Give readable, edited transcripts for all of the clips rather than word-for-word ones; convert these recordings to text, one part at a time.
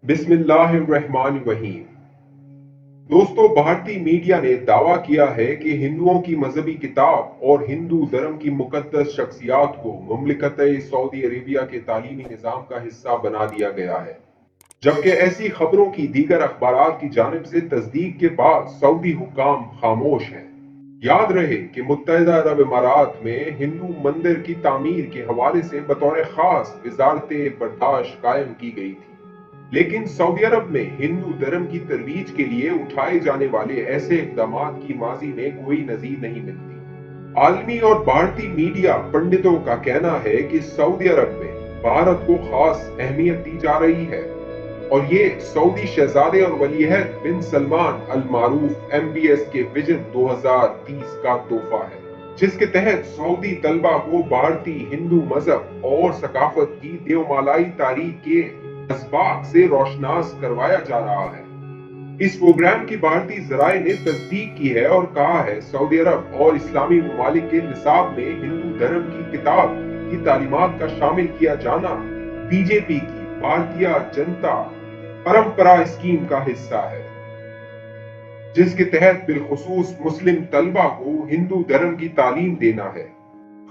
بسم اللہ الرحمن الرحیم۔ دوستو، بھارتی میڈیا نے دعویٰ کیا ہے کہ ہندوؤں کی مذہبی کتاب اور ہندو دھرم کی مقدس شخصیات کو مملکت سعودی عربیہ کے تعلیمی نظام کا حصہ بنا دیا گیا ہے، جبکہ ایسی خبروں کی دیگر اخبارات کی جانب سے تصدیق کے بعد سعودی حکام خاموش ہیں۔ یاد رہے کہ متحدہ عرب امارات میں ہندو مندر کی تعمیر کے حوالے سے بطور خاص وزارت برداشت قائم کی گئی تھی، لیکن سعودی عرب میں ہندو دھرم کی ترویج کے لیے اٹھائے جانے والے ایسے اقدامات کی ماضی میں کوئی نظیر نہیں ملتی۔ عالمی اور بھارتی میڈیا پنڈتوں کا کہنا ہے کہ سعودی عرب میں بھارت کو خاص اہمیت دی جا رہی ہے اور یہ سعودی شہزادے اور ولی عہد بن سلمان المعروف MBS کے ویژن 2030 کا تحفہ ہے، جس کے تحت سعودی طلبہ کو بھارتی ہندو مذہب اور ثقافت کی دیومالائی تاریخ کے اسباق سے روشناس کروایا جا رہا ہے۔ اس پروگرام کی بھارتی ذرائع نے تصدیق کی ہے اور کہا ہے سعودی عرب اور اسلامی ممالک کے نصاب میں ہندو دھرم کی کتاب کی تعلیمات کا شامل کیا جانا BJP کی بھارتیہ جنتا پرمپرا اسکیم کا حصہ ہے، جس کے تحت بالخصوص مسلم طلبہ کو ہندو دھرم کی تعلیم دینا ہے۔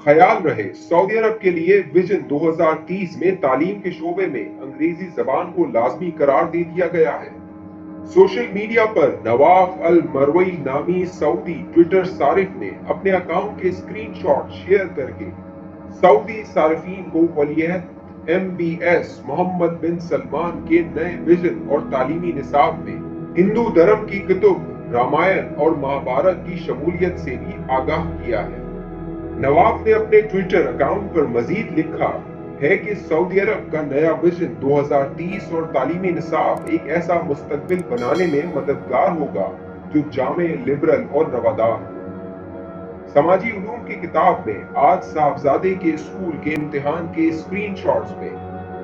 خیال رہے، سعودی عرب کے لیے ویژن 2030 میں تعلیم کے شعبے میں انگریزی زبان کو لازمی قرار دے دیا گیا ہے۔ سوشل میڈیا پر نواف المروئی نامی سعودی ٹویٹر صارف نے اپنے اکاؤنٹ کے اسکرین شاٹ شیئر کر کے سعودی صارفین کو ولی عہد MBS محمد بن سلمان کے نئے ویژن اور تعلیمی نصاب میں ہندو دھرم کی کتب رامائن اور مہابھارت کی شمولیت سے بھی آگاہ کیا ہے۔ نواف نے اپنے ٹویٹر اکاؤنٹ پر مزید لکھا ہے کہ سعودی عرب کا نیا ویژن 2030 اور تعلیمی نصاب ایک ایسا مستقبل بنانے میں مددگار ہوگا جو جامع، لبرل اور روادار ہو۔ سماجی علوم کی کتاب میں آج صاحبزادے کے اسکول کے امتحان کے اسکرین شاٹس میں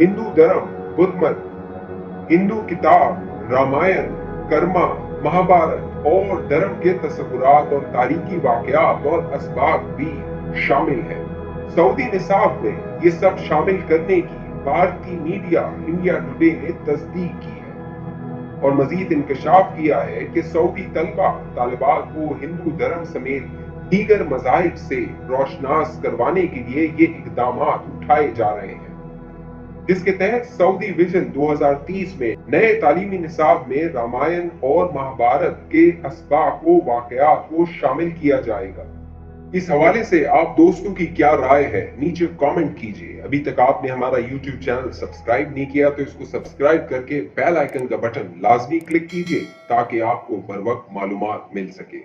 ہندو دھرم، بدھ مت، ہندو کتاب رامائن، کرما، مہابھارت اور دھرم کے تصورات اور تاریخی واقعات اور اسباق بھی شامل ہیں۔ سعودی نصاب میں یہ سب شامل کرنے کی بھارتی میڈیا انڈیا ٹوڈے نے تصدیق کی ہے اور مزید انکشاف کیا ہے کہ سعودی طالبات کو ہندو دھرم سمیت دیگر مذاہب سے روشناس کروانے کے لیے یہ اقدامات اٹھائے جا رہے ہیں، جس کے تحت سعودی ویژن 2030 میں نئے تعلیمی نصاب میں رامائن اور مہابھارت کے اسباق و واقعات کو شامل کیا جائے گا۔ اس حوالے سے آپ دوستوں کی کیا رائے ہے؟ نیچے کامنٹ کیجئے۔ ابھی تک آپ نے ہمارا YouTube چینل سبسکرائب نہیں کیا تو اس کو سبسکرائب کر کے بیل آئیکن کا بٹن لازمی کلک کیجئے تاکہ آپ کو بر وقت معلومات مل سکے۔